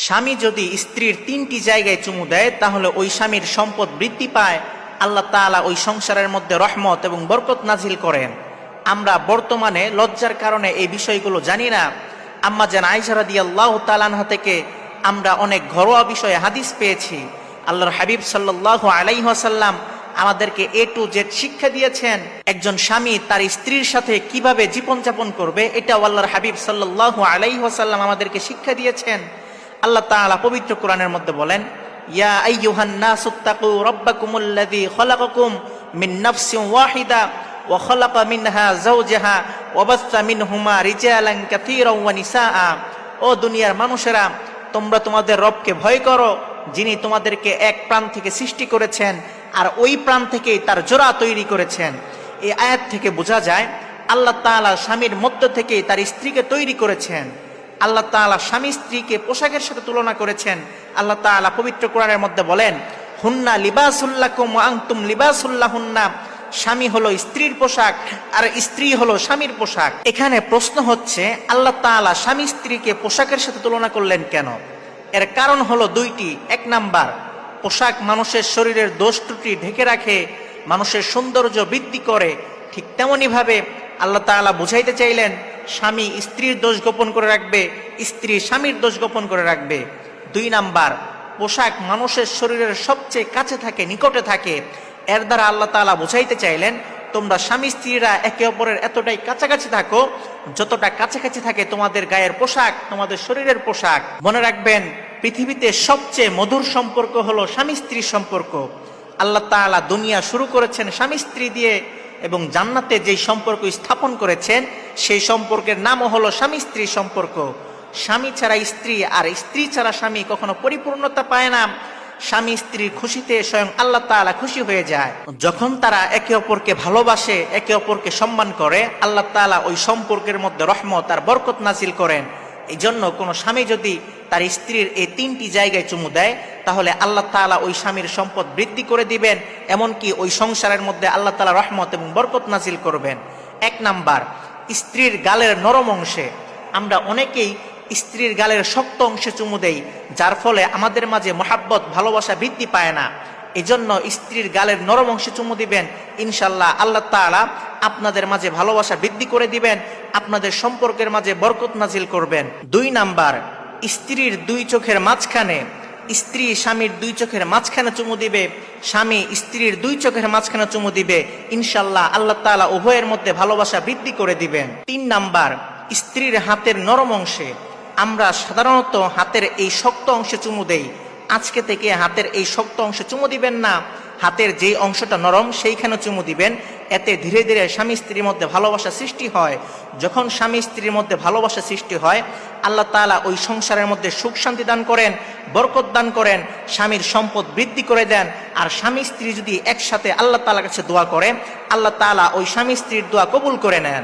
স্বামী যদি স্ত্রীর 3টি জায়গায় চুমু দেয় তাহলে ওই স্বামীর সম্পদ বৃদ্ধি পায়, আল্লাহ তাআলা ওই সংসারের মধ্যে রহমত এবং বরকত নাজিল করেন। আমরা বর্তমানে লজ্জার কারণে এই বিষয়গুলো জানি না। আম্মা জান আয়েশা রাদিয়াল্লাহু তাআলা আনহা থেকে আমরা অনেক ঘরোয়া বিষয়ে হাদিস পেয়েছি। আল্লাহর হাবিব সাল্লাল্লাহু আলাইহি ওয়াসাল্লাম আমাদেরকে A to Z শিক্ষা দিয়েছেন। একজন স্বামী তার স্ত্রীর সাথে কিভাবে জীবনযাপন করবে এটা আল্লাহর হাবিব সাল্লাল্লাহু আলাইহি ওয়াসাল্লাম আমাদেরকে শিক্ষা দিয়েছেন। আল্লাহ তাআলা পবিত্র কোরআনের মধ্যে বলেন, ইয়া আইয়ুহান নাসুত্তাকু রাব্বাকুমুল্লাযী খালাকাকুম মিন নাফসিন ওয়াহিদা ওয়া খালাকা মিনহা যাওজাহা ওয়া বাসসা মিনহুমা রিজালান কাসীরান ওয়া নিসাআ। ও দুনিয়ার মানুষেরা, তোমরা তোমাদের রবকে ভয় করো, যিনি তোমাদেরকে এক প্রাণ থেকে সৃষ্টি করেছেন আর ওই প্রাণ থেকেই তার জোড়া তৈরি করেছেন। এই আয়াত থেকে বোঝা যায় আল্লাহ তাআলা স্বামীর মধ্য থেকেই তার স্ত্রীকে তৈরি করেছেন। আল্লাহ তাআলা স্বামী স্ত্রীকে পোশাকের সাথে তুলনা করেছেন। আল্লাহ তাআলা পবিত্র কোরআনের মধ্যে বলেন, হুন্না লিবাসুল লাকুম ওয়া আনতুম লিবাসুল লাহুন্না। স্বামী হলো স্ত্রীর পোশাক আর স্ত্রী হলো স্বামীর পোশাক। এখানে প্রশ্ন হচ্ছে, আল্লাহ তাআলা স্বামী স্ত্রীকে পোশাকের সাথে তুলনা করলেন কেন? এর কারণ হলো দুইটি। এক নাম্বার, পোশাক মানুষের শরীরের দোষ ত্রুটি ঢেকে রাখে, মানুষের সৌন্দর্য বৃদ্ধি করে। ঠিক তেমনি ভাবে আল্লাহ তাআলা বুঝাইতে চাইলেন, স্বামী স্ত্রীর দোষ গোপন করে রাখবে, স্ত্রী স্বামীর দোষ গোপন করে রাখবে। দুই নাম্বার, পোশাক মানুষের শরীরের সবচেয়ে কাছে থাকে, নিকটে থাকে। এর দ্বারা আল্লাহ তাআলা বুঝাইতে চাইলেন, তোমরা স্বামী স্ত্রীরা একে অপরের এতটাই কাছাকাছি থাকো যতটা কাছাকাছি থাকে তোমাদের গায়ের পোশাক, তোমাদের শরীরের পোশাক। মনে রাখবেন, পৃথিবীতে সবচেয়ে মধুর সম্পর্ক হলো স্বামী স্ত্রীর সম্পর্ক। আল্লাহ তাআলা দুনিয়া শুরু করেছেন স্বামী স্ত্রী দিয়ে এবং জান্নাতে যেই সম্পর্ক স্থাপন করেছেন সেই সম্পর্কের নামও হলো স্বামী স্ত্রী সম্পর্ক। স্বামী ছাড়া স্ত্রী আর স্ত্রী ছাড়া স্বামী কখনো পরিপূর্ণতা পায় না। স্বামী স্ত্রীর খুশিতে স্বয়ং আল্লাহ তাআলা খুশি হয়ে যায়। যখন তারা একে অপরকে ভালোবাসে, একে অপরকে সম্মান করে, আল্লাহ তাআলা ওই সম্পর্কের মধ্যে রহমত আর বরকত নাজিল করেন। এই জন্য কোনো স্বামী যদি তার স্ত্রীর এই 3টি জায়গায় চুমু দেয় তাহলে আল্লাহ তাআলা ওই স্বামীর সম্পদ বৃদ্ধি করে দিবেন, এমনকি ওই সংসারের মধ্যে আল্লাহ তাআলা রহমত এবং বরকত নাজিল করবেন। এক নাম্বার, স্ত্রীর গালের নরম অংশে। আমরা অনেকেই স্ত্রীর গালের শক্ত অংশে চুমু দেই, যার ফলে আমাদের মাঝে মহাব্বত, ভালোবাসা বৃদ্ধি পায় না। এজন্য স্ত্রীর গালের নরম অংশে চুমু দিবেন, ইনশাল্লাহ আল্লাহ তাআলা আপনাদের মাঝে ভালোবাসা বৃদ্ধি করে দিবেন, আপনাদের সম্পর্কের মাঝে বরকত নাজিল করবেন। দুই নাম্বার, স্ত্রীর 2 চোখের মাঝখানে। স্ত্রী স্বামীর 2 চোখের মাঝখানে চুমু দিবে, স্বামী স্ত্রীর 2 চোখের মাঝখানে চুমু দিবে, ইনশাল্লাহ আল্লাহ তাআলা উভয়ের মধ্যে ভালোবাসা বৃদ্ধি করে দিবেন। 3 নাম্বার, স্ত্রীর হাতের নরম অংশে। আমরা সাধারণত হাতের এই শক্ত অংশে চুমু দেই, আজকে থেকে হাতের এই শক্ত অংশে চুমু দিবেন না, হাতের যেই অংশটা নরম সেইখানে চুমু দিবেন। এতে ধীরে ধীরে স্বামী স্ত্রীর মধ্যে ভালোবাসা সৃষ্টি হয়। যখন স্বামী স্ত্রীর মধ্যে ভালোবাসা সৃষ্টি হয়, আল্লাহ তাআলা ওই সংসারের মধ্যে সুখ শান্তি দান করেন, বরকত দান করেন, স্বামীর সম্পদ বৃদ্ধি করে দেন। আর স্বামী স্ত্রী যদি একসাথে আল্লাহ তাআলার কাছে দোয়া করে, আল্লাহ তাআলা ওই স্বামী স্ত্রীর দোয়া কবুল করে নেন।